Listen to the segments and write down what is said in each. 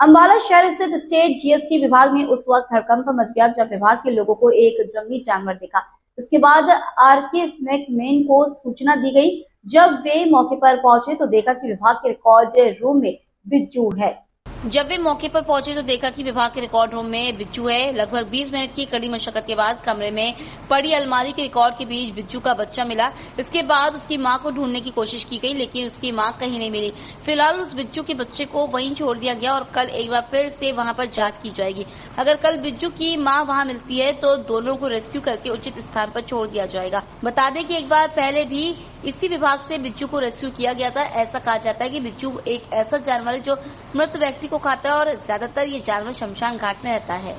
अम्बाला शहर स्थित state GST विभाग में उस वक्त हड़कंप मच गया जब विभाग के लोगों को एक जंगली जानवर दिखा। इसके बाद आरके स्नेक मैन को सूचना दी गई। जब वे मौके पर पहुंचे तो देखा कि विभाग के रिकॉर्ड रूम में बिच्छू है। जब वे मौके पर पहुंचे तो देखा कि विभाग के रिकॉर्ड रूम में बिच्छू है। लगभग 20 मिनट की कड़ी मशक्कत के बाद कमरे में पड़ी अलमारी के रिकॉर्ड के बीच बिच्छू का बच्चा मिला। इसके बाद उसकी मां को ढूंढने की कोशिश की गई, लेकिन उसकी मां कहीं नहीं मिली। फिलहाल उस बिच्छू के बच्चे को वहीं छोड़ दिया गया और कल एक बार फिर से वहां पर जांच की जाएगी। अगर कल बिच्छू की मां वहां मिलती है तो दोनों को रेस्क्यू करके उचित स्थान पर छोड़ दिया जाएगा। बता दें कि एक बार पहले भी इसी विभाग से बिच्छू को रेस्क्यू किया गया था। ऐसा कहा जाता है कि बिच्छू एक ऐसा जानवर है जो मृत व्यक्ति को खाता है और ज्यादातर ये जानवर शमशान घाट में रहता है।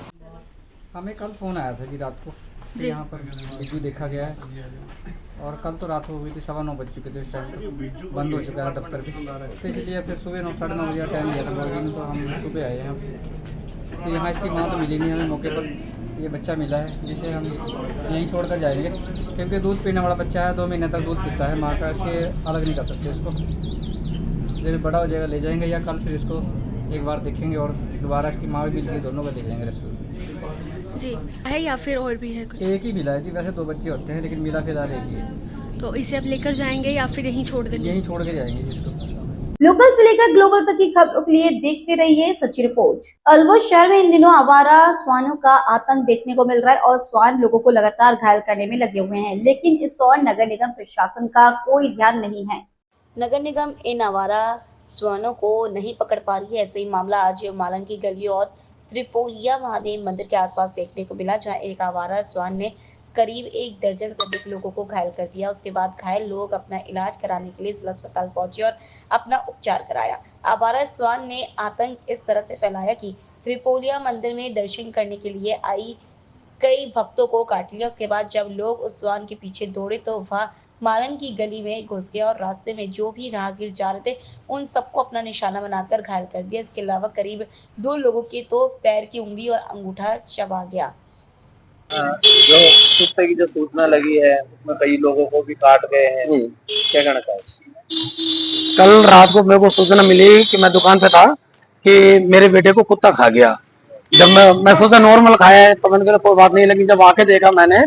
हमें कल फोन आया था जी रात को कि यहाँ पर बिच्छू देखा गया है और कल तो रात हो गई थी, 9:15 बज चुके थे। उस टाइम बंद हो चुका है दफ्तर भी, तो इसलिए फिर सुबह 9-9:30 बजे टाइम दिया था मॉर्निंग, तो हम सुबह आए यहाँ। तो यहाँ इसकी माँ तो मिली नहीं हमें, मौके पर ये बच्चा मिला है जिसे हम यहीं छोड़कर जाएंगे, क्योंकि दूध पीने वाला बच्चा है, 2 महीने तक दूध पीता है माँ का, इसके अलग नहीं कर सकते इसको। जब बड़ा हो जाएगा ले जाएंगे या कल फिर इसको एक बार देखेंगे और दोबारा इसकी माँ भी मिल गई, दोनों को ले जाएंगे रेस्क्यू जी है या फिर और भी है कुछ? एक ही मिला है जी, वैसे 2 बच्चे होते हैं लेकिन मिला फिलहाल एक ही है। तो इसे आप लेकर जाएंगे या फिर यहीं छोड़ देंगे? यहीं छोड़ के जाएंगे इसको। लोकल से लेकर ग्लोबल तक की खबरों के लिए देखते रहिए सच्ची रिपोर्ट। अलवर शहर में इन दिनों आवारा श्वानों का आतंक देखने को मिल रहा है और श्वान लोगों को लगातार घायल करने में लगे हुए हैं, लेकिन इस ओर नगर निगम प्रशासन का कोई ध्यान नहीं है। नगर निगम इन आवारा श्वानों को नहीं पकड़ पा रही है। ऐसे ही मामला आज मालन की गली और त्रिपोलिया महादेव मंदिर के आसपास देखने को मिला, जहां एक आवारा श्वान ने करीब 1 दर्जन से अधिक लोगों को घायल कर दिया। उसके बाद घायल लोग अपना इलाज कराने के लिए जिला अस्पताल पहुंचे और अपना उपचार कराया। आवारा श्वान ने आतंक इस तरह से फैलाया कि त्रिपोलिया मंदिर में दर्शन करने के लिए आई कई भक्तों को काट लिया। उसके बाद जब लोग उस श्वान के पीछे दौड़े तो वह मालन की गली में घुस गया और रास्ते में जो भी राहगीर जा रहे थे उन सबको अपना निशाना बनाकर घायल कर दिया। इसके अलावा करीब 2 लोगों के तो पैर की उंगली और अंगूठा चबा गया। जो कुत्ते की जो सूचना लगी है उसमें कई लोगों को भी काट गए हैं, क्या कहना चाहिए? कल रात को मेरे को सूचना मिली कि मैं दुकान पे था कि मेरे बेटे को कुत्ता खा गया। जब मैं सोचा नॉर्मल खाया है तो मैंने कहा कोई बात नहीं, लेकिन जब आके देखा मैंने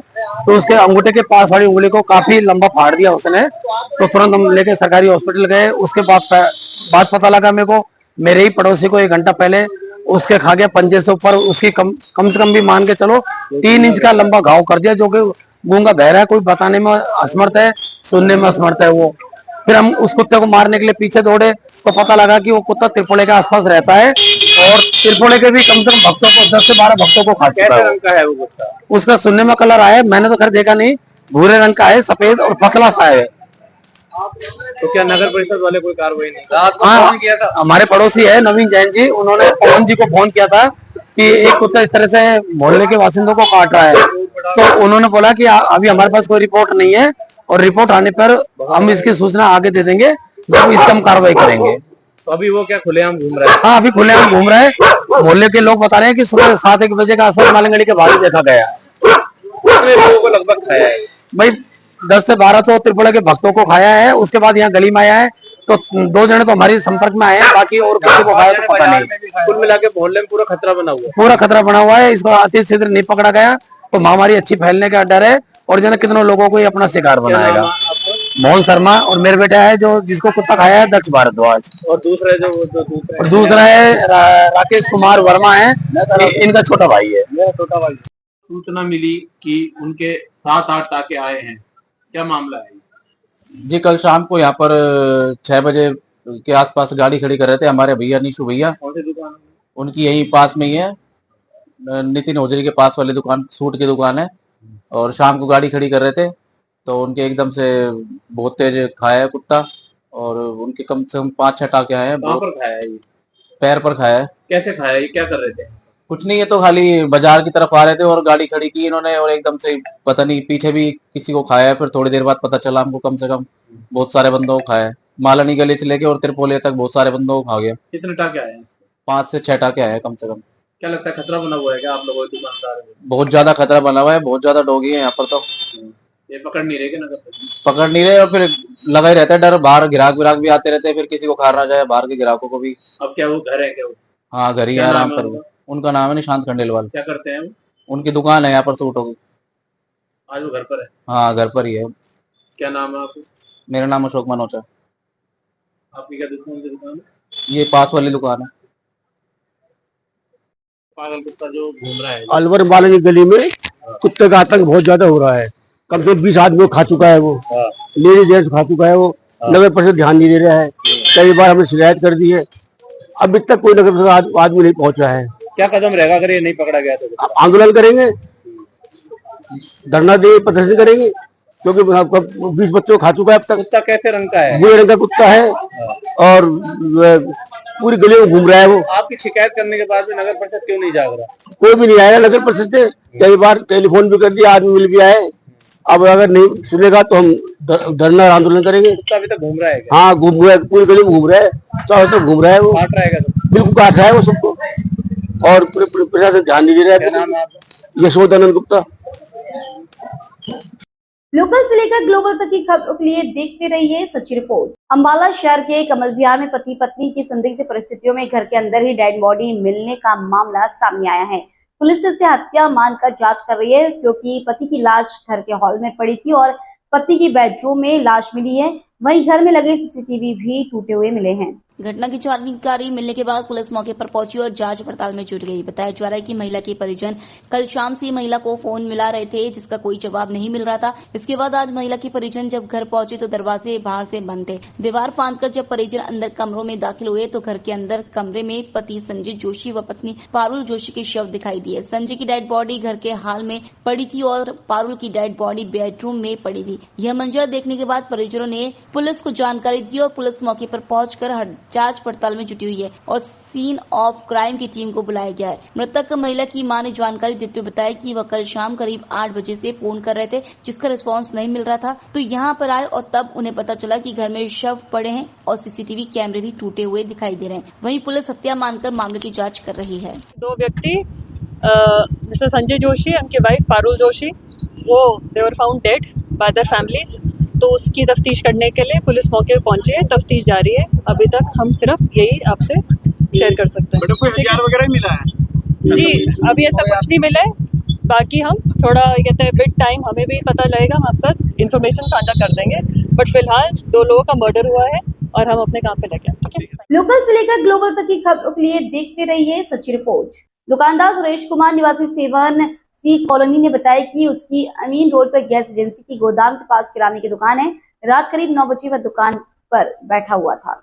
तो उसके अंगूठे के पास वाली उंगली को काफी लंबा फाड़ दिया उसने। तो तुरंत हम लेके सरकारी हॉस्पिटल गए। उसके बाद पता लगा मेरे को, मेरे ही पड़ोसी को 1 घंटा पहले उसके खा गया पंजे से ऊपर, उसकी कम से कम भी मान के चलो 3 इंच का लंबा घाव कर दिया, जो कि गूंगा बहरा है, कोई बताने में असमर्थ है, सुनने में असमर्थ है वो। फिर हम उस कुत्ते को मारने के लिए पीछे दौड़े तो पता लगा कि वो कुत्ता त्रिपोले के आसपास रहता है और त्रिपोले के भी कम से कम भक्तों को 10 से 12 भक्तों को खा चुका है। रंग का है वो कुत्ता? उसका सुनने में कलर आया, मैंने तो खैर देखा नहीं, भूरे रंग का है, सफेद और पतला सा है। तो क्या नगर परिषद वाले कोई कार्रवाई नहीं? रात को हाँ, फोन किया था? हमारे पड़ोसी है नवीन जैन जी, उन्होंने पवन जी को फोन किया था कि एक कुत्ता इस तरह से मोहल्ले के बासिंदों को काट रहा है। तो उन्होंने बोला कि अभी हमारे पास कोई रिपोर्ट नहीं है और रिपोर्ट आने पर हम इसकी सूचना आगे दे देंगे, जब इस हम कार्रवाई करेंगे। तो अभी वो क्या खुलेआम घूम रहा है? हाँ, अभी खुलेआम घूम रहा है। मोहल्ले के लोग बता रहे हैं कि सुबह 7-1 बजे के आसपास मालंगड़ी के बाहर देखा गया। कितने लोगों को लगभग खाया है? भाई 10 से 12 तो त्रिपुरा के भक्तों को खाया है। उसके बाद यहाँ गली में आया है तो 2 जने तो हमारे संपर्क में आए हैं, बाकी और किसी को खाया तो पता नहीं। कुल मिला के मोहल्ले में पूरा खतरा बना हुआ है। पूरा खतरा बना हुआ है। इसको अति शीघ्र नहीं पकड़ा गया तो महामारी अच्छी फैलने का डर है और जो कितनों लोगों को ये अपना शिकार बनाएगा। मोहन शर्मा और मेरे बेटा है जो जिसको कुत्ता खाया है दक्ष भारद्वाज, और दूसरे और दूसरा है राकेश कुमार वर्मा है, इनका छोटा भाई है। छोटा भाई। सूचना मिली कि उनके 7-8 टाके आए हैं, क्या मामला है? जी, कल शाम को यहाँ पर 6 बजे के आसपास गाड़ी खड़ी कर रहे थे हमारे भैया नीशू भैया। कौन सी दुकान? उनकी यहीं पास में ही है, नितिन होजरी के पास वाली दुकान, सूट की दुकान है। और शाम को गाड़ी खड़ी कर रहे थे तो उनके एकदम से बहुत तेज खाया है कुत्ता और उनके कम से कम 5-6 टाके आए हैं। कहाँ पर खाया है ये? पैर पर खाया है। कैसे खाया? ये क्या कर रहे थे? कुछ नहीं, ये तो खाली बाजार की तरफ आ रहे थे और गाड़ी खड़ी की इन्होंने और एकदम से पता नहीं पीछे भी किसी को खाया है। फिर थोड़ी देर बाद पता चला हमको कम से कम बहुत सारे बंदों को खाया है। मालानी गली से लेके और त्रिपोलिया तक बहुत सारे बंदों को खा गया। कितने टाके आए हैं? 5 से 6 टाके आए हैं कम से कम। क्या लगता है खतरा बना हुआ है क्या आप लोगों के दुकानदार? बहुत ज्यादा खतरा बना हुआ है, बहुत ज्यादा डॉगी है यहाँ पर। तो ये पकड़ नहीं रहे नगर? पकड़ नहीं रहे और फिर लगा ही रहता है डर, बाहर ग्राहक भी आते रहते हैं, फिर किसी को खा ना जाए बाहर के ग्राहकों को भी। अब क्या वो घर है क्या वो? हाँ घर ही क्या आराम नाम है कर। उनका नाम है निशांत खंडेलवाल। क्या करते हैं वो? उनकी दुकान है यहाँ पर सूटों की। आज वो घर पर है? हाँ घर पर ही है। क्या नाम है आपको? मेरा नाम अशोक मनोचा। आपकी क्या दुकान है? ये पास वाली दुकान है। पागल कुत्ता जो घूम रहा है अलवर वाले की गली में कुत्ते का आतंक बहुत ज्यादा हो रहा है। कम से कम 20 आदमी को खा चुका है वो, हाँ। लेडी जेंट्स खा चुका है वो। नगर परिषद ध्यान नहीं दे रहा है, कई बार हमने शिकायत कर दी है, अभी तक कोई नगर परिषद आदमी नहीं पहुंचा है। क्या कदम रहेगा अगर ये नहीं पकड़ा गया तो? आंदोलन करेंगे, धरना देंगे, प्रदर्शन करेंगे, क्योंकि 20 बच्चों को खा चुका है अब तक। कुत्ता कैसे रंग का है? बुरे रंग का कुत्ता है और पूरी गली में घूम रहा है वो। आपकी शिकायत करने के बाद भी नगर परिषद क्यों नहीं जाग रहा? कोई भी नहीं आया नगर परिषद से, कई बार टेलीफोन भी कर दिया, आदमी मिल गया है। अब अगर नहीं सुनेगा तो हम धरना आंदोलन करेंगे। कुत्ता अभी तक घूम रहा है क्या? हाँ घूम रहा है, पूरी गली में घूम रहा है, चारों तरफ घूम रहा है वो, काट रहा है क्या? बिल्कुल काट रहा है वो सबको, और प्रशासन ध्यान नहीं दे रहा क्या है। नाम है आपका? यशोदानंद गुप्ता। लोकल से लेकर ग्लोबल तक की खबरों के लिए देखते रहिए सच्ची रिपोर्ट। अंबाला शहर के कमल विहार में पति पत्नी की संदिग्ध परिस्थितियों में घर के अंदर ही डेड बॉडी मिलने का मामला सामने आया है। पुलिस इसे हत्या मानकर जांच कर रही है, क्योंकि पति की लाश घर के हॉल में पड़ी थी और पत्नी की बेडरूम में लाश मिली है। वहीं घर में लगे सीसीटीवी भी टूटे हुए मिले हैं। घटना की जानकारी मिलने के बाद पुलिस मौके पर पहुंची और जांच पड़ताल में जुट गई। बताया जा रहा है कि महिला के परिजन कल शाम से महिला को फोन मिला रहे थे, जिसका कोई जवाब नहीं मिल रहा था। इसके बाद आज महिला के परिजन जब घर पहुंचे तो दरवाजे बाहर से बंद थे। दीवार फांदकर जब परिजन अंदर कमरों में दाखिल हुए तो घर के अंदर कमरे में पति संजय जोशी व पत्नी पारुल जोशी के शव दिखाई दिए। संजय की डेड बॉडी घर के हाल में पड़ी थी और पारुल की डेड बॉडी बेडरूम में पड़ी थी। यह मंजर देखने के बाद परिजनों ने पुलिस को जानकारी दी और पुलिस मौके पर पहुंचकर जांच पड़ताल में जुटी हुई है और सीन ऑफ क्राइम की टीम को बुलाया गया है। मृतक महिला की मां ने जानकारी देते हुए बताया कि वह कल शाम करीब 8 बजे से फोन कर रहे थे, जिसका रिस्पांस नहीं मिल रहा था, तो यहां पर आए और तब उन्हें पता चला कि घर में शव पड़े हैं और सीसीटीवी कैमरे भी टूटे हुए दिखाई दे रहे हैं। वहीं पुलिस हत्या मानकर मामले की जाँच कर रही है। 2 व्यक्ति मिस्टर संजय जोशी उनकी वाइफ पारुल जोशी, वो they were found dead by their families. तो उसकी तफ्तीश करने के लिए पुलिस मौके पर पहुंची है, तफ्तीश जारी है। अभी तक हम सिर्फ यही आपसे शेयर कर सकते हैं। कोई हथियार वगैरह मिला है? जी अभी ऐसा कुछ नहीं मिला है, बाकी हम थोड़ा कहते हैं बिट टाइम हमें भी पता लगेगा, हम आपके साथ इन्फॉर्मेशन साझा कर देंगे। बट फिलहाल 2 लोगों का मर्डर हुआ है और हम अपने काम पे लगे हैं। ठीक है। लोकल से लेकर ग्लोबल तक की खबरों के लिए देखते रहिए सच्ची रिपोर्ट। दुकानदार सुरेश कुमार निवासी 7C कॉलोनी ने बताया कि उसकी अमीन रोड पर गैस एजेंसी की गोदाम के पास किराने की दुकान है। रात करीब 9 बजे वह दुकान पर बैठा हुआ था।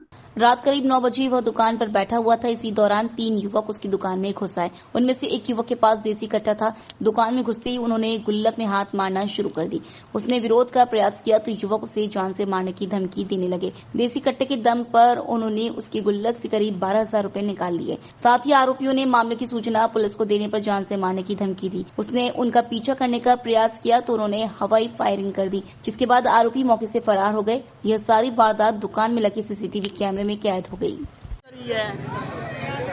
इसी दौरान 3 युवक उसकी दुकान में घुस आए। उनमें से एक युवक के पास देसी कट्टा था। दुकान में घुसते ही उन्होंने गुल्लक में हाथ मारना शुरू कर दी। उसने विरोध का प्रयास किया तो युवक उसे जान से मारने की धमकी देने लगे। देसी कट्टे के दम पर उन्होंने उसके गुल्लक से करीब 12,000 रुपए निकाल लिए। साथ ही आरोपियों ने मामले की सूचना पुलिस को देने पर जान से मारने की धमकी दी। उसने उनका पीछा करने का प्रयास किया तो उन्होंने हवाई फायरिंग कर दी, जिसके बाद आरोपी मौके से फरार हो गए। यह सारी वारदात दुकान में लगे सीसीटीवी कैमरे में कैद हो गई।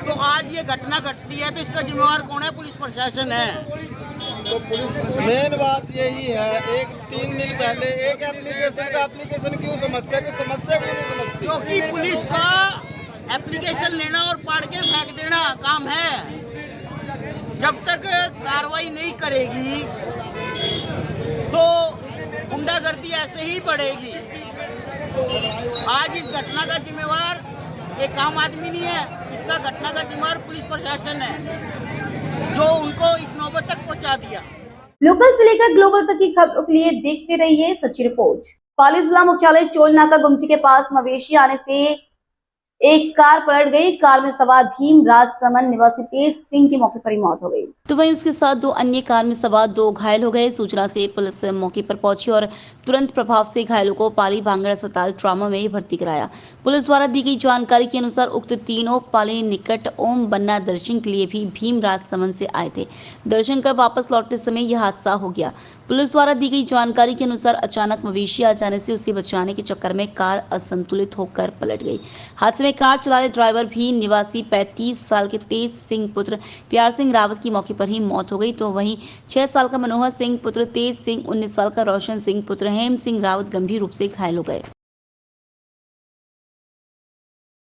तो आज ये घटना घटती है तो इसका जिम्मेवार कौन है? पुलिस प्रशासन है। तो मेन बात यही है, 3 दिन पहले एक एप्लीकेशन क्यों समझते हैं कि समस्या क्यों नहीं समझती? क्योंकि पुलिस का एप्लीकेशन लेना और पाड़ के फेंक देना काम है। जब तक कार्रवाई नहीं करेगी तो गुंडागर्दी ऐसे ही बढ़ेगी। आज इस घटना का जिम्मेवार एक आम आदमी नहीं है, इसका घटना का जिम्मेवार पुलिस प्रशासन है, जो उनको इस नौबत तक पहुंचा दिया। लोकल से लेकर ग्लोबल तक की खबरों के लिए देखते रहिए सच्ची रिपोर्ट। पाली जिला मुख्यालय चोल नाका गुमची के पास मवेशी आने से एक कार पलट गई। कार में सवार भीम राजसमंद निवासी तेज सिंह की मौके पर ही मौत हो गई, तो वहीं उसके साथ 2 अन्य कार में सवार 2 घायल हो गए। सूचना से पुलिस मौके पर पहुंची और तुरंत प्रभाव से घायलों को पाली भांगड़ अस्पताल ट्रॉमा में भर्ती कराया। पुलिस द्वारा दी गई जानकारी के अनुसार उक्त तीनों पाली निकट ओम बन्ना दर्शन के लिए भी भीम राजसमंद से आए थे। दर्शन कर वापस लौटते समय यह हादसा हो गया। पुलिस द्वारा दी गई जानकारी के अनुसार अचानक मवेशी आ जाने से उसे बचाने के चक्कर में कार असंतुलित होकर पलट गई। हादसे में कार चला रहे ड्राइवर भी निवासी 35 साल के तेज सिंह पुत्र प्यार सिंह रावत की मौके पर ही मौत हो गई, तो वहीं 6 साल का मनोहर सिंह पुत्र तेज सिंह, 19 साल का रोशन सिंह पुत्र हेम सिंह रावत गंभीर रूप से घायल हो गए।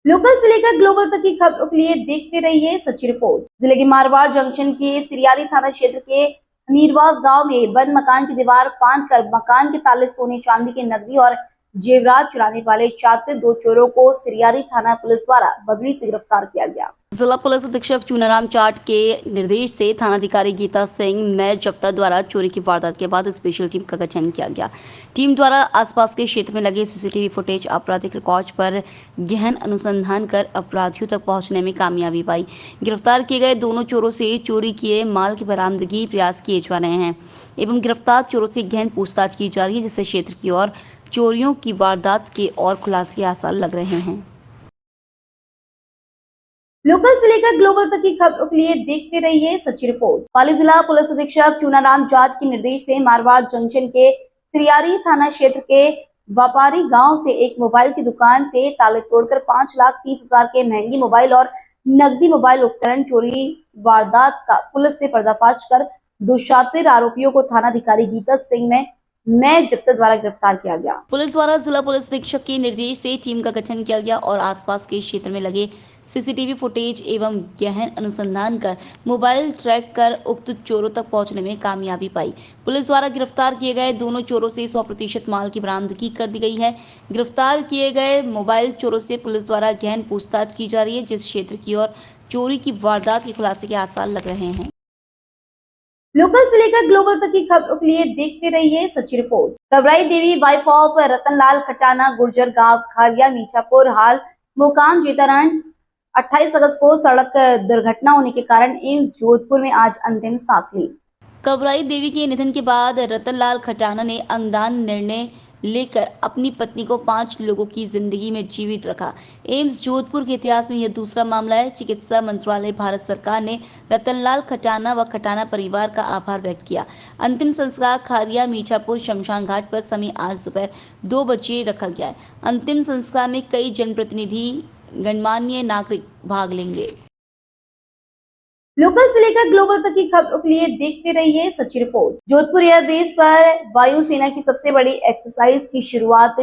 लोकल से लेकर ग्लोबल तक की खबरों के लिए देखते रहिए सच्ची रिपोर्ट। जिले के मारवाड़ जंक्शन के सिरियारी थाना क्षेत्र के मीरवास गांव में बंद मकान की दीवार फांदकर मकान के ताले, सोने चांदी के नकदी और जेवरात चुराने वाले शातिर 2 चोरों को सिरियारी थाना पुलिस द्वारा बगड़ी से गिरफ्तार किया गया। जिला पुलिस अधीक्षक चूनाराम चाट के निर्देश से थानाधिकारी गीता सिंह मैं जप्ता द्वारा चोरी की वारदात के बाद स्पेशल टीम का गठन किया गया। टीम द्वारा आसपास के क्षेत्र में लगे सीसीटीवी फुटेज, आपराधिक रिकॉर्ड पर गहन अनुसंधान कर अपराधियों तक पहुंचने में कामयाबी पाई। गिरफ्तार किए गए दोनों चोरों से चोरी किए माल की बरामदगी प्रयास किए जा रहे हैं एवं गिरफ्तार चोरों से गहन पूछताछ की जा रही है, जिससे क्षेत्र की ओर चोरियों की वारदात के और खुलासे के आसार लग रहे हैं। लोकल से लेकर ग्लोबल तक की खबरों के लिए देखते रहिए सच्ची रिपोर्ट। पाली जिला पुलिस अधीक्षक चूनाराम जाट के निर्देश से मारवाड़ जंक्शन के सिरियारी थाना क्षेत्र के व्यापारी गांव से एक मोबाइल की दुकान से ताले तोड़कर 5,30,000 के महंगी मोबाइल और नकदी मोबाइल उपकरण चोरी वारदात का पुलिस ने पर्दाफाश कर 2 शातिर आरोपियों को थानाधिकारी गीता सिंह में मैं जप्ता द्वारा गिरफ्तार किया गया। पुलिस द्वारा जिला पुलिस अधीक्षक के निर्देश से टीम का गठन किया गया और आसपास के क्षेत्र में लगे सीसीटीवी फुटेज एवं गहन अनुसंधान कर मोबाइल ट्रैक कर उक्त चोरों तक पहुंचने में कामयाबी पाई। पुलिस द्वारा गिरफ्तार किए गए दोनों चोरों से 100% माल की बरामदगी कर दी गई है। गिरफ्तार किए गए मोबाइल चोरों से पुलिस द्वारा गहन पूछताछ की जा रही है, जिस क्षेत्र की ओर चोरी की वारदात के खुलासे के आसार लग रहे हैं। लोकल से लेकर ग्लोबल तक की खबरों के लिए देखते रहिए सच्ची report. Kabrai Devi wife of Ratanlal Khatana Gurjar गांव खारिया मीठापुर हाल मुकाम जेतारण 28 अगस्त को सड़क दुर्घटना होने के कारण एम्स जोधपुर में आज अंतिम सांस ली। कबराई देवी के निधन के बाद रतनलाल खटाना ने अंगदान निर्णय लेकर अपनी पत्नी को 5 लोगों की जिंदगी में जीवित रखा। एम्स जोधपुर के इतिहास में यह दूसरा मामला है। चिकित्सा मंत्रालय भारत सरकार ने रतनलाल खटाना व खटाना परिवार का आभार व्यक्त किया। अंतिम संस्कार खारिया मीठापुर शमशान घाट पर समय आज दोपहर 2 बजे रखा गया है। अंतिम संस्कार में कई जनप्रतिनिधि गणमान्य नागरिक भाग लेंगे। लोकल से लेकर ग्लोबल तक की खबरों के लिए देखते रहिए सच्ची रिपोर्ट। जोधपुर एयरबेस पर वायुसेना की सबसे बड़ी एक्सरसाइज की शुरुआत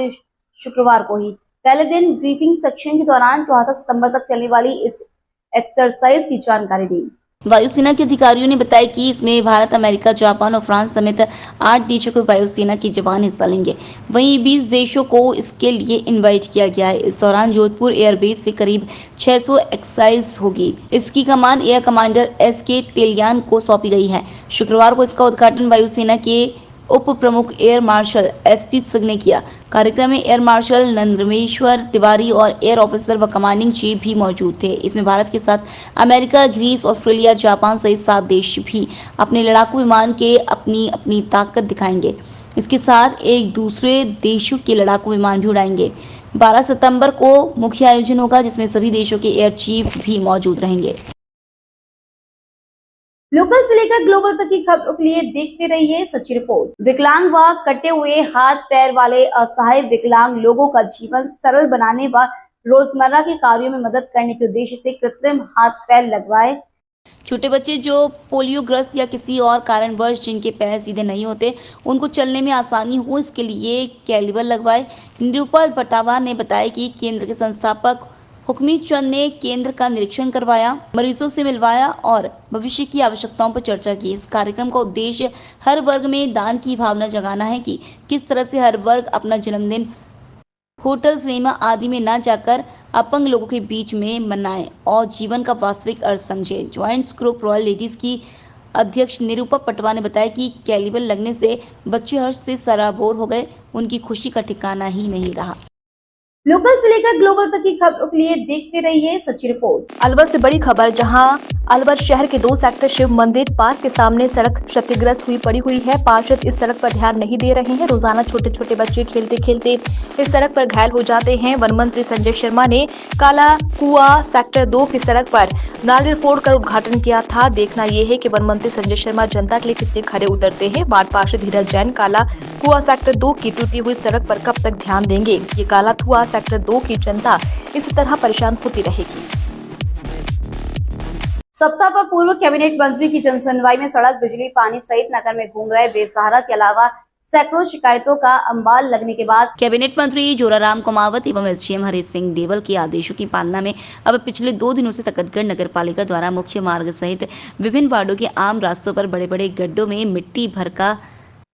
शुक्रवार को हुई। पहले दिन ब्रीफिंग सेक्शन के दौरान 14 सितंबर तक चलने वाली इस एक्सरसाइज की जानकारी दी। वायुसेना के अधिकारियों ने बताया कि इसमें भारत, अमेरिका, जापान और फ्रांस समेत 8 देशों के वायुसेना के जवान हिस्सा लेंगे। वहीं 20 देशों को इसके लिए इनवाइट किया गया है। इस दौरान जोधपुर एयरबेस से करीब 600 एक्सरसाइज होगी। इसकी कमान एयर कमांडर SK तेलियान को सौंपी गई है। शुक्रवार को इसका उद्घाटन वायुसेना के उप प्रमुख एयर मार्शल SP सिंह ने किया। कार्यक्रम में एयर मार्शल नंदमेश्वर तिवारी और एयर ऑफिसर व कमांडिंग चीफ भी मौजूद थे। इसमें भारत के साथ अमेरिका, ग्रीस, ऑस्ट्रेलिया, जापान सहित 7 देश भी अपने लड़ाकू विमान के अपनी अपनी ताकत दिखाएंगे। इसके साथ एक दूसरे देशों के लड़ाकू विमान भी उड़ाएंगे। 12 सितंबर को मुख्य आयोजन होगा, जिसमें सभी देशों के एयर चीफ भी मौजूद रहेंगे। लोकल से लेकर ग्लोबल तक की खबरों के लिए देखते रहिए सच्ची रिपोर्ट। विकलांग व कटे हुए हाथ पैर वाले असहाय विकलांग लोगों का जीवन सरल बनाने व रोजमर्रा के कार्यों में मदद करने के उद्देश्य से कृत्रिम हाथ पैर लगवाए। छोटे बच्चे जो पोलियोग्रस्त या किसी और कारणवश जिनके पैर सीधे नहीं होते, उनको चलने में आसानी हो, इसके लिए कैलिबर लगवाए। निरूपा बटावा ने बताया कि केंद्र के संस्थापक हुक्मी चंद ने केंद्र का निरीक्षण करवाया, मरीजों से मिलवाया और भविष्य की आवश्यकताओं पर चर्चा की। इस कार्यक्रम का उद्देश्य हर वर्ग में दान की भावना जगाना है कि किस तरह से हर वर्ग अपना जन्मदिन होटल, सिनेमा आदि में न जाकर अपंग लोगों के बीच में मनाए और जीवन का वास्तविक अर्थ समझे। ज्वाइंट्स ग्रुप रॉयल लेडीज की अध्यक्ष निरूपा पटवा ने बताया कि कैलिबर लगने से बच्चे हर्ष से सराबोर हो गए, उनकी खुशी का ठिकाना ही नहीं रहा। लोकल से लेकर ग्लोबल तक की खबरों के लिए देखते रहिए सच्ची रिपोर्ट। अलवर से बड़ी खबर, जहां अलवर शहर के 2 सेक्टर शिव मंदिर पार्क के सामने सड़क क्षतिग्रस्त हुई पड़ी हुई है। पार्षद इस सड़क पर ध्यान नहीं दे रहे हैं। रोजाना छोटे छोटे बच्चे खेलते खेलते इस सड़क पर घायल हो जाते हैं। वन मंत्री संजय शर्मा ने काला कुआ सेक्टर 2 की सड़क पर नारियल फोड़कर उद्घाटन किया था। देखना यह है कि वन मंत्री संजय शर्मा जनता के लिए कितने खरे उतरते हैं। वार्ड पार्षद धीरज जैन काला कुआ सेक्टर 2 की टूटी हुई सड़क पर कब तक ध्यान देंगे। ये काला कुआ सेक्टर 2 की जनता इसी तरह परेशान होती रहेगी। सप्ताह पर पूर्व कैबिनेट मंत्री की जनसुनवाई में सड़क, बिजली, पानी सहित नगर में घूम रहे बेसहारा के अलावा सैकड़ों शिकायतों का अंबाल लगने के बाद कैबिनेट मंत्री जोराराम कुमावत एवं एसडीएम हरीश सिंह देवल के आदेशों की पालना में अब पिछले 2 दिनों से तकतगढ़ नगर पालिका द्वारा मुख्य मार्ग सहित विभिन्न वार्डों के आम रास्तों पर बड़े बड़े गड्ढों में मिट्टी भरकर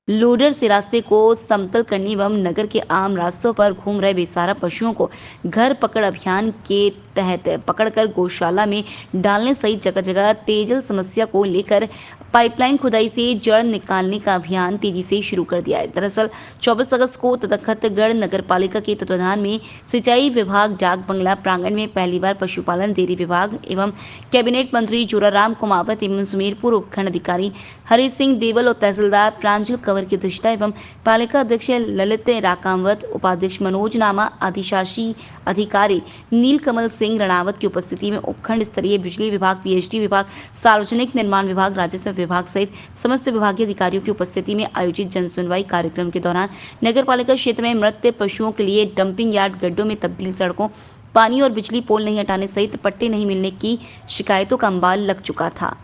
लोडर से रास्ते को समतल करने एवं नगर के आम रास्तों पर घूम रहे बेसहारा पशुओं को घर पकड़ अभियान के तहत पकड़कर गौशाला में डालने सहित जगह जगह पेयजल समस्या को लेकर पाइपलाइन खुदाई से जड़ निकालने का अभियान तेजी से शुरू कर दिया है। दरअसल 24 अगस्त को तखतगढ़ नगर पालिका के तत्वाधान में सिंचाई विभाग डाक बंगला प्रांगण में पहली बार पशुपालन डेयरी विभाग एवं कैबिनेट मंत्री जोराराम कुमावत एवं सुमेरपुर उपखंड अधिकारी हरीश सिंह देवल और तहसीलदार प्रांजल कंवर की अध्यक्षता एवं पालिका अध्यक्ष ललित राकावत, उपाध्यक्ष मनोज नामा, अधिशासी अधिकारी नीलकमल सिंह रणावत की उपस्थिति में उपखंड स्तरीय बिजली विभाग, पीएचडी विभाग, सार्वजनिक निर्माण विभाग, राजस्व विभाग सहित समस्त विभागीय अधिकारियों की उपस्थिति में आयोजित जनसुनवाई कार्यक्रम के दौरान नगर पालिका क्षेत्र में मृत पशुओं के लिए डंपिंग यार्ड, गड्ढों में तब्दील सड़कों, पानी और बिजली पोल नहीं हटाने सहित पट्टे नहीं मिलने की शिकायतों का अंबाल लग चुका था।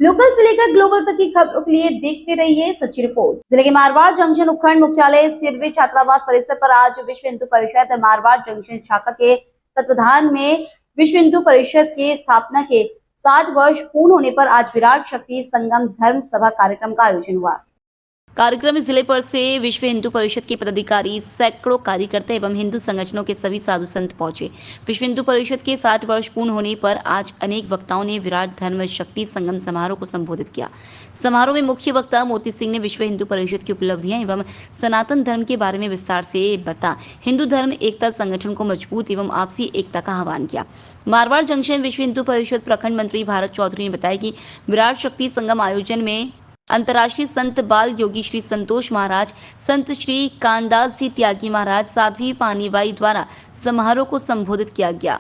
लोकल से लेकर ग्लोबल तक की खबरों के लिए देखते रहिए सच्ची रिपोर्ट। जिले के मारवाड़ जंक्शन उपखंड मुख्यालय सिरवे छात्रावास परिसर पर आज विश्व हिंदू परिषद मारवाड़ जंक्शन शाखा के तत्वाधान में विश्व हिंदू परिषद के स्थापना के 60 वर्ष पूर्ण होने पर आज विराट शक्ति संगम धर्म सभा कार्यक्रम का आयोजन हुआ। कार्यक्रम में जिले भर से विश्व हिंदू परिषद के पदाधिकारी, सैकड़ों कार्यकर्ता एवं हिंदू संगठनों के सभी साधु संत पहुंचे। विश्व हिंदू परिषद के 60 वर्ष पूर्ण होने पर आज अनेक वक्ताओं ने विराट धर्म शक्ति संगम समारोह को संबोधित किया। समारोह में मुख्य वक्ता मोती सिंह ने विश्व हिंदू परिषद की उपलब्धियां एवं सनातन धर्म के बारे में विस्तार से बता हिंदू धर्म एकता संगठन को मजबूत एवं आपसी एकता का आह्वान किया। मारवाड़ जंक्शन विश्व हिंदू परिषद प्रखंड मंत्री भारत चौधरी ने बताया कि विराट शक्ति संगम आयोजन में अंतर्राष्ट्रीय संत बाल योगी श्री संतोष महाराज, संत श्री कानदास जी त्यागी महाराज, साध्वी पानीबाई द्वारा समारोह को संबोधित किया गया।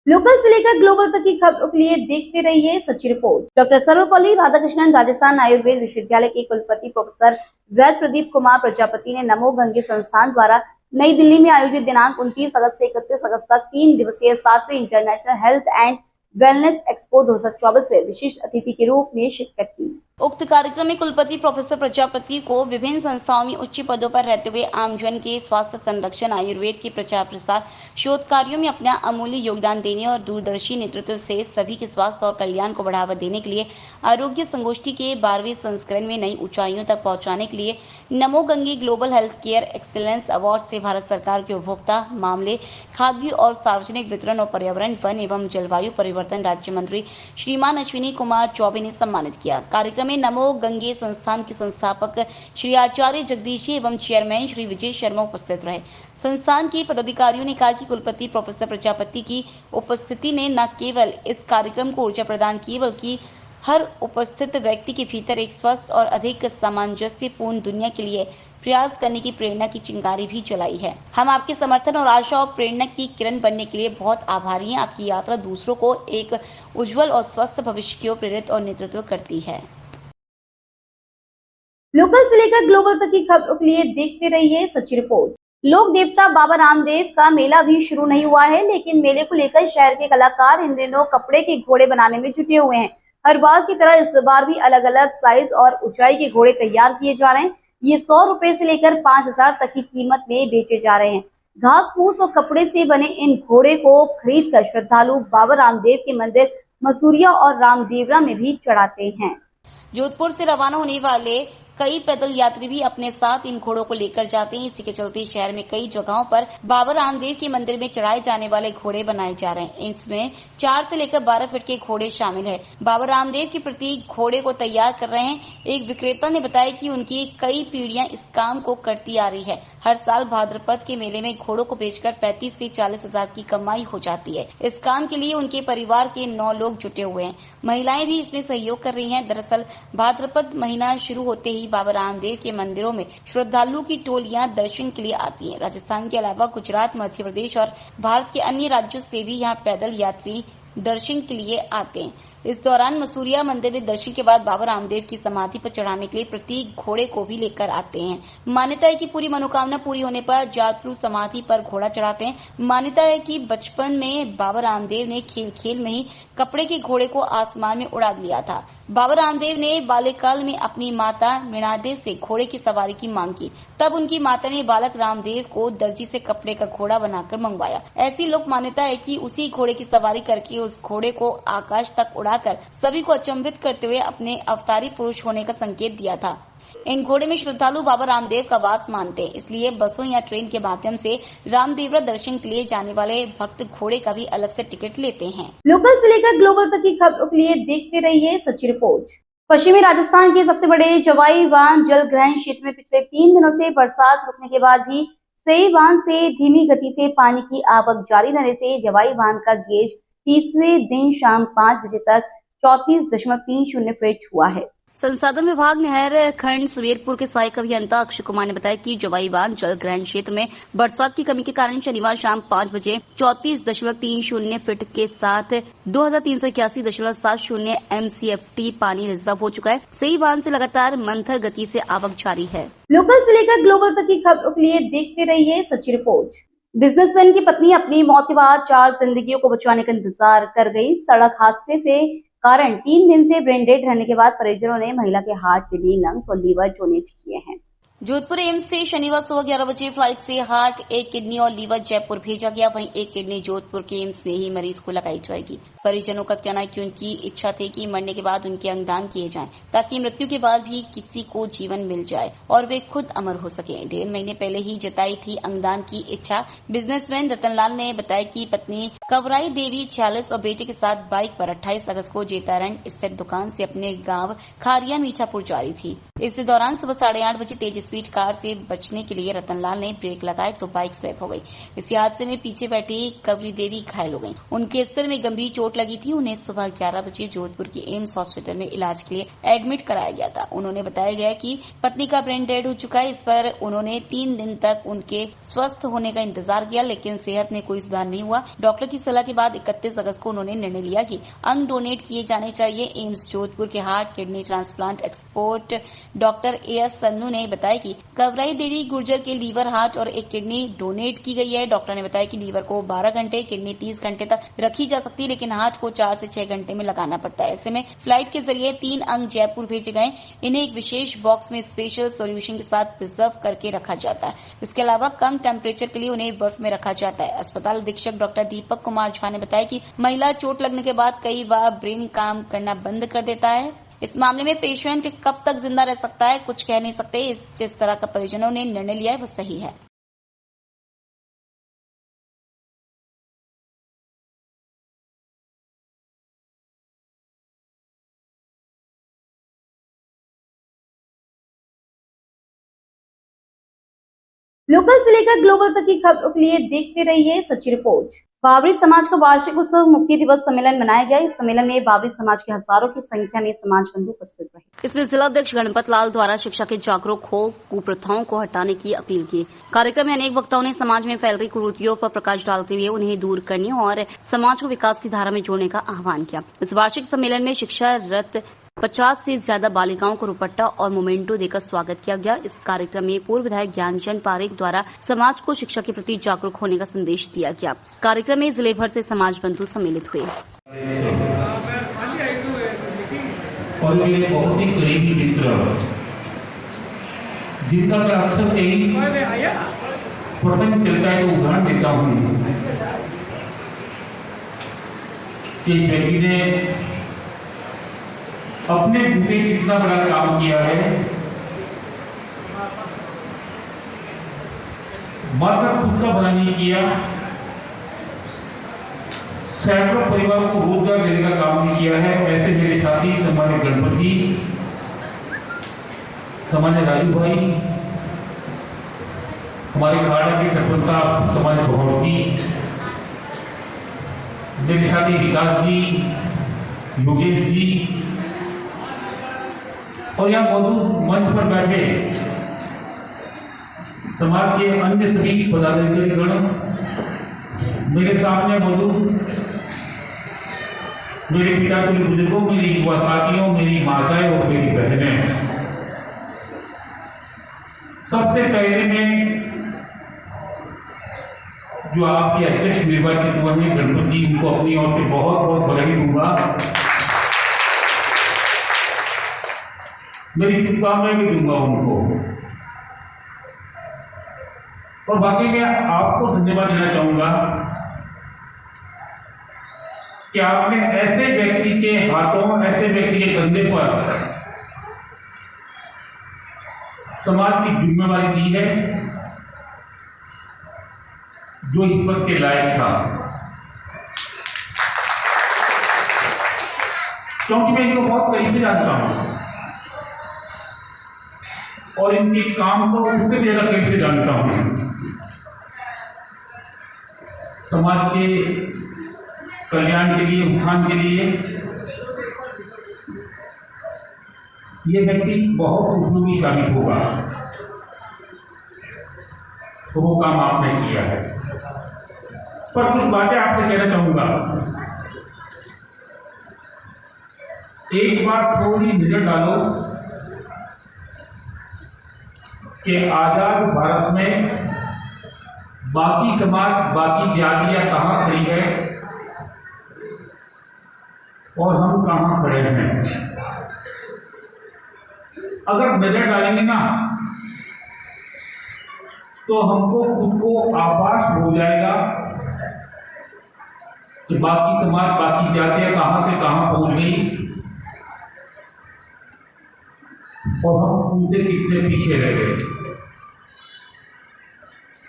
लोकल से लेकर ग्लोबल तक की खबरों के लिए देखते रहिए सच्ची रिपोर्ट। डॉक्टर सर्वपल्ली राधाकृष्णन राजस्थान आयुर्वेद विश्वविद्यालय के कुलपति प्रोफेसर वैद्य प्रदीप कुमार प्रजापति ने नमो गंगे संस्थान द्वारा नई दिल्ली में आयोजित दिनांक 29 अगस्त से 31 अगस्त तक 3 दिवसीय 7वें international health and wellness expo 2024 में विशिष्ट अतिथि के रूप में शिरकत की। उक्त कार्यक्रम में कुलपति प्रोफेसर प्रजापति को विभिन्न संस्थाओं में उच्च पदों पर रहते हुए आमजन के स्वास्थ्य संरक्षण, आयुर्वेद के प्रचार प्रसार, शोध कार्यों में अपना अमूल्य योगदान देने और दूरदर्शी नेतृत्व से सभी के स्वास्थ्य और कल्याण को बढ़ावा देने के लिए आरोग्य संगोष्ठी के 12वें संस्करण में नई ऊंचाइयों तक पहुंचाने के लिए नमो Gange global health care excellence award से भारत सरकार के उपभोक्ता मामले, खाद्य और सार्वजनिक वितरण और पर्यावरण, वन एवं जलवायु परिवर्तन राज्य मंत्री श्रीमान अश्विनी कुमार चौबे ने सम्मानित किया। कार्यक्रम में नमो गंगे संस्थान के संस्थापक श्री आचार्य जगदीश जी एवं चेयरमैन श्री विजय शर्मा उपस्थित रहे। संस्थान के पदाधिकारियों ने कहा कि कुलपति प्रोफेसर प्रजापति की उपस्थिति ने न केवल इस कार्यक्रम को ऊर्जा प्रदान की बल्कि हर उपस्थित व्यक्ति के भीतर एक स्वस्थ और अधिक सामंजस्यपूर्ण दुनिया के लिए प्रयास करने की प्रेरणा की चिंगारी भी जलाई है। हम आपके समर्थन और आशा और प्रेरणा की किरण बनने के लिए बहुत आभारी हैं। आपकी यात्रा दूसरों को एक उज्जवल और स्वस्थ भविष्य की ओर प्रेरित और नेतृत्व करती है। लोकल से लेकर ग्लोबल तक की खबरों के लिए देखते रहिए सच्ची रिपोर्ट। लोक देवता बाबा रामदेव का मेला भी शुरू नहीं हुआ है, लेकिन मेले को लेकर शहर के कलाकार इन दिनों कपड़े के घोड़े बनाने में जुटे हुए हैं। हर बार की तरह इस बार भी अलग अलग साइज और ऊंचाई के घोड़े तैयार किए जा रहे हैं। ये 100 रुपए से लेकर 5000 तक की कीमत में बेचे जा रहे हैं। घास फूस और कपड़े से बने इन घोड़े को खरीद कर श्रद्धालु बाबा रामदेव के मंदिर मसूरिया और रामदेवरा में भी चढ़ाते हैं। जोधपुर से रवाना होने वाले कई पैदल यात्री भी अपने साथ इन घोड़ों को लेकर जाते हैं। इसी के चलते शहर में कई जगहों पर बाबा रामदेव के मंदिर में चढ़ाए जाने वाले घोड़े बनाए जा रहे हैं। इसमें 4 से लेकर 12 फीट के घोड़े शामिल है। बाबा रामदेव के प्रति घोड़े को तैयार कर रहे हैं। एक विक्रेता ने बताया कि उनकी कई पीढ़ियां इस काम को करती आ रही है। हर साल भाद्रपद के मेले में घोड़ों को बेचकर 35 से 40 हजार की कमाई हो जाती है। इस काम के लिए उनके परिवार के 9 लोग जुटे हुए हैं। महिलाएं भी इसमें सहयोग कर रही हैं। दरअसल भाद्रपद महीना शुरू होते ही बाबा रामदेव के मंदिरों में श्रद्धालुओं की टोलियां दर्शन के लिए आती हैं। राजस्थान के अलावा गुजरात, मध्य प्रदेश और भारत के अन्य राज्यों से भी यहां पैदल यात्री दर्शन के लिए आते हैं। इस दौरान मसूरिया मंदिर में दर्शन के बाद बाबा रामदेव की समाधि पर चढ़ाने के लिए प्रतीक घोड़े को भी लेकर आते हैं। मान्यता है कि पूरी मनोकामना पूरी होने पर जातरू समाधि पर घोड़ा चढ़ाते हैं। मान्यता है कि बचपन में बाबा रामदेव ने खेल खेल में ही कपड़े के घोड़े को आसमान में उड़ा दिया था। बाबा रामदेव ने बाल्यकाल में अपनी माता मृणादे से घोड़े की सवारी की मांग की। तब उनकी माता ने बालक रामदेव को दर्जी से कपड़े का घोड़ा बनाकर मंगवाया। ऐसी लोक मान्यता है कि उसी घोड़े की सवारी करके उस घोड़े को आकाश तक उड़ाकर सभी को अचंभित करते हुए अपने अवतारी पुरुष होने का संकेत दिया था। इन घोड़े में श्रद्धालु बाबा रामदेव का वास मानते हैं, इसलिए बसों या ट्रेन के माध्यम से रामदेवरा दर्शन के लिए जाने वाले भक्त घोड़े का भी अलग से टिकट लेते हैं। लोकल से लेकर ग्लोबल तक की खबरों के लिए देखते रहिए सच्ची रिपोर्ट। पश्चिमी राजस्थान के सबसे बड़े जवाई बांध जल ग्रहण क्षेत्र में पिछले 3 दिनों से बरसात रुकने के बाद भी सही बांध से धीमी गति से पानी की आवक जारी रहने से जवाई बांध का गेज 30वें दिन शाम 5 बजे तक 34.30 फीट हुआ है। संसाधन विभाग नहर खंड सुरेरपुर के सहायक अभियंता अक्षय कुमार ने बताया कि जवाई बांध जल ग्रहण क्षेत्र में बरसात की कमी के कारण शनिवार शाम 5 बजे 34.30 फीट के साथ 2381.70 MCFT पानी रिजर्व हो चुका है। सही बांध से लगातार मंथर गति से आवक जारी है। लोकल से लेकर ग्लोबल तक की खबरों के लिए देखते रहिए सच्ची रिपोर्ट। बिजनेसमैन की पत्नी अपनी मौत के बाद 4 जिंदगियों को बचाने का इंतजार कर गई। सड़क हादसे से कारण 3 दिन से ब्रेन डेड रहने के बाद परिजनों ने महिला के हार्ट, किडनी, लंग्स और लीवर डोनेट किए हैं। जोधपुर एम्स से शनिवार सुबह 11 बजे फ्लाइट से हार्ट, 1 किडनी और लीवर जयपुर भेजा गया। वहीं 1 किडनी जोधपुर के एम्स में ही मरीज को लगाई जाएगी। परिजनों का कहना है कि उनकी इच्छा थी कि मरने के बाद उनके अंगदान किए जाएं, ताकि मृत्यु के बाद भी किसी को जीवन मिल जाए और वे खुद अमर हो सके। 1.5 महीने पहले ही जताई थी अंगदान की इच्छा। बिजनेसमैन रतनलाल ने बताया कि पत्नी कवराई देवी 46 और बेटे के साथ बाइक पर 28 अगस्त को जेतारण स्थित दुकान से अपने गांव खारिया मीठापुर जा रही थी। इस दौरान सुबह 8:30 बजे तेज स्पीड कार से बचने के लिए रतनलाल ने ब्रेक लगाए तो बाइक स्लिप हो गई। इस हादसे में पीछे बैठी कवरी देवी घायल हो गई। उनके सिर में गंभीर चोट लगी थी। उन्हें सुबह 11 बजे जोधपुर के एम्स हॉस्पिटल में इलाज के लिए एडमिट कराया गया था। उन्होंने बताया गया कि पत्नी का ब्रेन डेड हो चुका है। इस पर उन्होंने 3 दिन तक उनके स्वस्थ होने का इंतजार किया, लेकिन सेहत में कोई सुधार नहीं हुआ। डॉक्टर की सलाह के बाद 31 अगस्त को उन्होंने निर्णय लिया कि अंग डोनेट किए जाने चाहिए। एम्स जोधपुर के heart, kidney transplant expert doctor AS Sannu ने बताया कि कवराई देवी गुर्जर के लीवर, हार्ट और 1 किडनी डोनेट की गई है। डॉक्टर ने बताया कि लीवर को 12 घंटे, किडनी 30 घंटे तक रखी जा सकती है, लेकिन हार्ट को 4 से 6 घंटे में लगाना पड़ता है। ऐसे में फ्लाइट के जरिए 3 अंग जयपुर भेजे गए। इन्हें एक विशेष बॉक्स में स्पेशल सॉल्यूशन के साथ प्रिजर्व करके रखा जाता है। इसके अलावा कम टेम्परेचर के लिए उन्हें बर्फ में रखा जाता है। अस्पताल अधीक्षक डॉक्टर दीपक कुमार झा ने बताया कि महिला चोट लगने के बाद कई बार ब्रेन काम करना बंद कर देता है। इस मामले में पेशेंट कब तक जिंदा रह सकता है कुछ कह नहीं सकते। जिस तरह का परिजनों ने निर्णय लिया है वो सही है। लोकल से लेकर ग्लोबल तक की खबरों के लिए देखते रहिए सच्ची रिपोर्ट। बाबरी समाज का वार्षिक उत्सव मुक्ति दिवस सम्मेलन मनाया गया। इस सम्मेलन में बाबरी समाज के हजारों की संख्या में समाज बंधु उपस्थित रहे। इसमें जिलाध्यक्ष गणपत लाल द्वारा शिक्षा के जागरूक हो कुप्रथाओं को हटाने की अपील की। कार्यक्रम में अनेक वक्ताओं ने समाज में फैल रही कुरीतियों पर प्रकाश डालते हुए उन्हें दूर करने और समाज को विकास की धारा में जोड़ने का आह्वान किया। इस वार्षिक सम्मेलन में शिक्षारत 50 से ज्यादा बालिकाओं को रुपट्टा और मोमेंटो देकर स्वागत किया गया। इस कार्यक्रम में पूर्व विधायक ज्ञानचंद पारेख द्वारा समाज को शिक्षा के प्रति जागरूक होने का संदेश दिया गया। कार्यक्रम में जिले भर से समाज बंधु सम्मिलित हुए। और मेरे बहुत ही करीबी मित्र जिनका मैं अक्सर कई प्रसंग चलता है तो उदाहरण देता हूँ कि इस व्यक्ति ने अपने बूते कितना बड़ा काम किया है। मात्र खुद का भला नहीं किया, सैकड़ों परिवारों को रोजगार देने का काम भी किया है। ऐसे मेरे साथी सामान्य गणपति, सामान्य राजू भाई, हमारे खाड़ा के सरपंच साहब सामान्य भगवती, मेरे साथी विकास जी, योगेश जी और यहाँ मौजूद मंच पर बैठे समाज के अन्य सभी पदाधिकारी गण, मेरे सामने मौजूद मेरे पिता के बुजुर्गों, मेरी युवा साथियों, मेरी माताएं और मेरी बहनें, सबसे पहले मैं जो आपके अध्यक्ष निर्वाचित हुए हैं गणपत जी, उनको अपनी ओर से बहुत बहुत बधाई दूंगा। मेरी शुभकामनाएं भी दूंगा उनको, और बाकी मैं आपको धन्यवाद देना चाहूंगा कि आपने ऐसे व्यक्ति के हाथों, ऐसे व्यक्ति के कंधे पर समाज की जिम्मेवारी दी है जो इस पद के लायक था। क्योंकि मैं इनको बहुत करीब से जानता हूं और इनके काम को उससे भी ज्यादा करीब से जानता हूं। समाज के कल्याण के लिए, उत्थान के लिए ये व्यक्ति बहुत उपयोगी साबित होगा, तो वो काम आपने किया है। पर कुछ बातें आपसे कहना चाहूंगा। एक बार थोड़ी नजर डालो कि आजाद भारत में बाकी समाज, बाकी जातियां कहाँ खड़ी है और हम कहाँ खड़े हैं। अगर नजर डालेंगे ना तो हमको खुद को आभास हो जाएगा कि बाकी समाज, बाकी जातियां कहाँ से कहाँ पहुंच गई और हम उनसे कितने पीछे रह गए।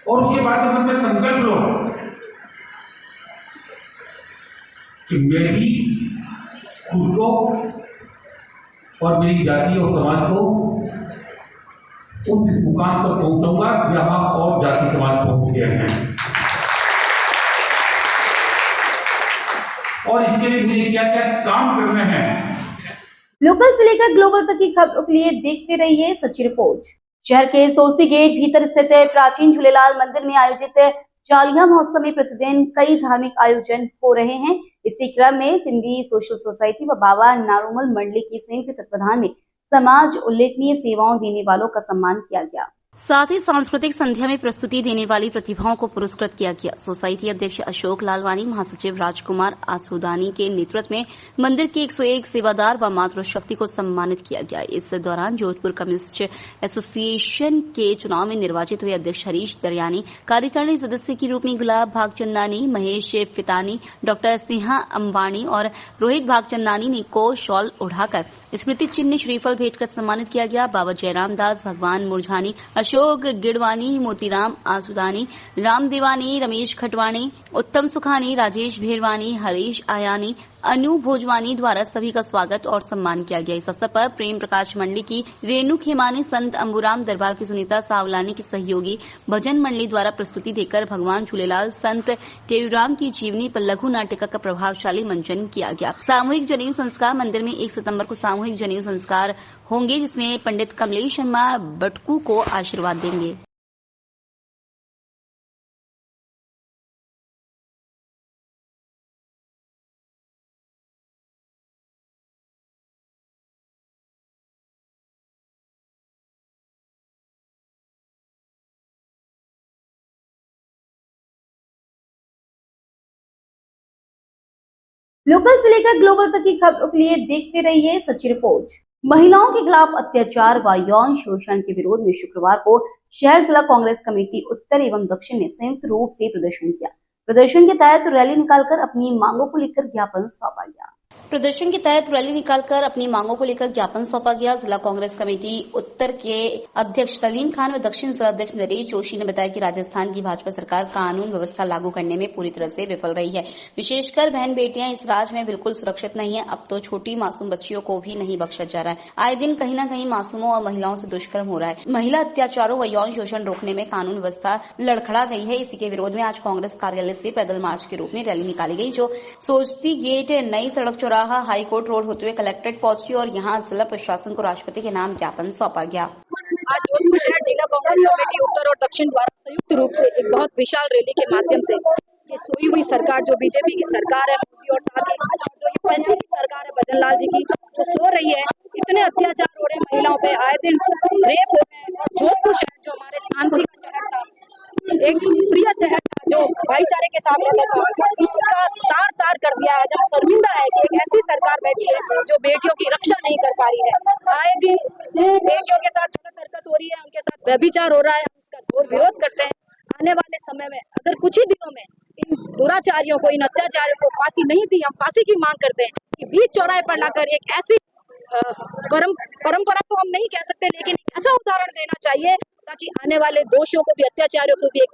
और उसके बाद मन में संकल्प लो कि मैं भी खुद को और मेरी जाति और समाज को उस मुकाम पर पहुंचाऊंगा जहां और जाति समाज पहुंच गए हैं। और इसके लिए मुझे क्या क्या काम करने हैं। लोकल से लेकर ग्लोबल तक की खबरों के लिए देखते रहिए सच्ची रिपोर्ट। शहर के सोस्ती गेट भीतर स्थित प्राचीन झूलेलाल मंदिर में आयोजित चालिया महोत्सव में प्रतिदिन कई धार्मिक आयोजन हो रहे हैं। इसी क्रम में सिंधी सोशल सोसाइटी व बाबा नारुमल मंडली की संयुक्त तत्वाधान में समाज उल्लेखनीय सेवाओं देने वालों का सम्मान किया गया। साथ ही सांस्कृतिक संध्या में प्रस्तुति देने वाली प्रतिभाओं को पुरस्कृत किया गया। सोसाइटी अध्यक्ष अशोक लालवानी, महासचिव राजकुमार आसुदानी के नेतृत्व में मंदिर के 101 सेवादार व मातृशक्ति को सम्मानित किया गया। इस दौरान जोधपुर कम्युनिस्ट एसोसिएशन के चुनाव में निर्वाचित हुए अध्यक्ष हरीश दरियानी, कार्यकारिणी सदस्य की रूप में गुलाब भागचंदानी, महेश फितानी, डॉक्टर स्नेहा अंबानी और रोहित भागचंदानी को शॉल उड़ाकर स्मृति चिन्ह श्रीफल भेंटकर सम्मानित किया गया। बाबा जयराम दास, भगवान मुरझानी, अशोक गिडवानी, मोतीराम आसुदानी, राम देवानी, रमेश खटवानी, उत्तम सुखानी, राजेश भेरवानी, हरीश आयानी, अनु भोजवानी द्वारा सभी का स्वागत और सम्मान किया गया। इस अवसर पर प्रेम प्रकाश मंडली की रेणु खेमानी, संत अंबुराम दरबार की सुनीता सावलानी की सहयोगी भजन मंडली द्वारा प्रस्तुति देकर भगवान झूलेलाल संत टेऊराम की जीवनी पर लघु नाटिका का प्रभावशाली मंचन किया गया। सामूहिक जनेऊ संस्कार मंदिर में 1 सितंबर को सामूहिक जनेऊ संस्कार होंगे, जिसमें पंडित कमलेश शर्मा बटकू को आशीर्वाद देंगे। लोकल से लेकर ग्लोबल तक की खबरों के लिए देखते रहिए सच्ची रिपोर्ट। महिलाओं के खिलाफ अत्याचार व यौन शोषण के विरोध में शुक्रवार को शहर जिला कांग्रेस कमेटी उत्तर एवं दक्षिण ने संयुक्त रूप से प्रदर्शन किया। प्रदर्शन के तहत रैली निकालकर अपनी मांगों को लेकर ज्ञापन सौंपा गया। प्रदर्शन के तहत रैली निकालकर अपनी मांगों को लेकर ज्ञापन सौंपा गया। जिला कांग्रेस कमेटी उत्तर के अध्यक्ष सलीम खान व दक्षिण जिला अध्यक्ष नरेश जोशी ने बताया कि राजस्थान की भाजपा सरकार कानून व्यवस्था लागू करने में पूरी तरह से विफल रही है। विशेषकर बहन बेटियां इस राज्य में बिल्कुल सुरक्षित नहीं है। अब तो छोटी मासूम बच्चियों को भी नहीं बख्शा जा रहा है। आए दिन कहीं न कहीं मासूमों और महिलाओं से दुष्कर्म हो रहा है। महिला अत्याचारों व यौन शोषण रोकने में कानून व्यवस्था लड़खड़ा गई है। इसी के विरोध में आज कांग्रेस कार्यालय से पैदल मार्च के रूप में रैली निकाली गई, जो सोस्ती गेट, नई सड़क चौराहा, हाईकोर्ट रोड होते हुए कलेक्ट्रेट पहुंची और यहां जिला प्रशासन को राष्ट्रपति के नाम ज्ञापन सौंपा गया। आज जोधपुर शहर जिला कांग्रेस कमेटी उत्तर और दक्षिण द्वारा संयुक्त रूप से एक बहुत विशाल रैली के माध्यम से ये सोई हुई सरकार जो बीजेपी की सरकार है, मोदी और शाह की, जो ये पेंशन की सरकार है भजन लाल जी की, जो सो रही है, इतने अत्याचार हो रहे हैं महिलाओं पे, आए दिन रेप हो रहे हैं। और जोधपुर शहर जो हमारे शांति का शहर था, एक प्रिय शहर था जो भाईचारे के साथ रहता था, उसका तार तार कर दिया है। जब शर्मिंदा है कि एक ऐसी सरकार बैठी है जो बेटियों की रक्षा नहीं कर पा रही है। आए दिन बेटियों के साथ गलत हरकत हो रही है, उनके साथ व्यभिचार हो रहा है, हम इसका घोर विरोध करते हैं। आने वाले समय में अगर कुछ ही दिनों में इन दुराचारियों को, इन अत्याचारियों को फांसी नहीं दी, हम फांसी की मांग करते हैं कि बीच चौराहे पर लाकर एक ऐसी परंपरा तो हम नहीं कह सकते, लेकिन एक ऐसा उदाहरण देना चाहिए ताकि आने वाले दोषियों को भी, अत्याचारियों को भी एक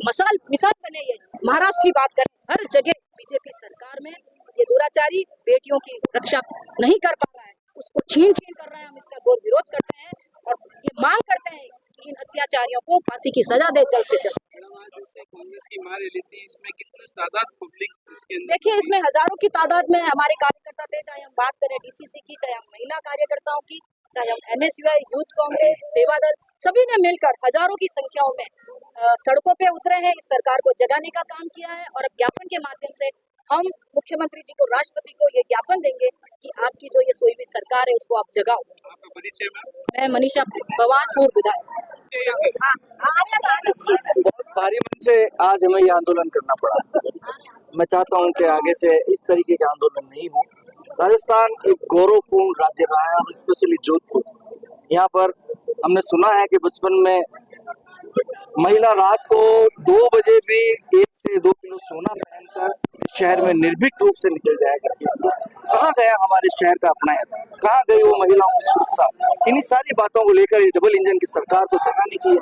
मिसाल बने। ये महाराष्ट्र की बात करें, हर जगह बीजेपी सरकार में ये दुराचारी बेटियों की रक्षा नहीं कर पा रहा है, उसको छीन कर रहा है। हम इसका घोर विरोध करते हैं और ये मांग करते हैं कि इन अत्याचारियों को फांसी की सजा दे जल्द से जल्द। कांग्रेस की मार रैली थी, इसमें कितनी तादाद पब्लिक इसके अंदर? देखिए, इसमें हजारों की तादाद में हमारे कार्यकर्ता थे, चाहे हम बात करें डीसीसी की, चाहे हम महिला कार्यकर्ताओं की, चाहे हम एनएसयूआई, यूथ कांग्रेस, सेवा दल, सभी ने मिलकर हजारों की संख्याओं में सड़कों पे उतरे हैं, इस सरकार को जगाने का काम किया है। और अब ज्ञापन के माध्यम से हम मुख्यमंत्री जी को, राष्ट्रपति को ये ज्ञापन देंगे कि आपकी जो ये सोई हुई सरकार है उसको आप जगाओ। आपका परिचय मैम? मैं मनीषा पवार, पूर्व विधायक। बहुत भारी मन से आज हमें ये आंदोलन करना पड़ा। मैं चाहता हूं कि आगे से इस तरीके के आंदोलन नहीं हो। राजस्थान एक गौरवपूर्ण राज्य रहा है और स्पेशली जोधपुर, यहाँ पर हमने सुना है कि बचपन में महिला रात को 2 बजे भी 1 से 2 किलो सोना पहनकर शहर में निर्भीक रूप से निकल जाया करती थी। कहाँ गया हमारे शहर का अपनायन, कहाँ गई वो महिलाओं की सुरक्षा? इन्हीं सारी बातों को लेकर डबल इंजन की सरकार को जगाने की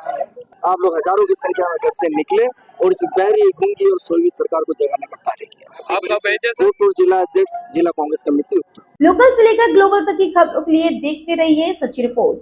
आप लोग हजारों की संख्या में घर से निकले और इस बहरी, गूंगी और सोई सरकार को जगाने का कार्य किया। आपका परिचय? जोधपुर जिला अध्यक्ष, जिला कांग्रेस कमेटी। लोकल से लेकर ग्लोबल तक की खबरों के लिए देखते रहिए सच्ची रिपोर्ट।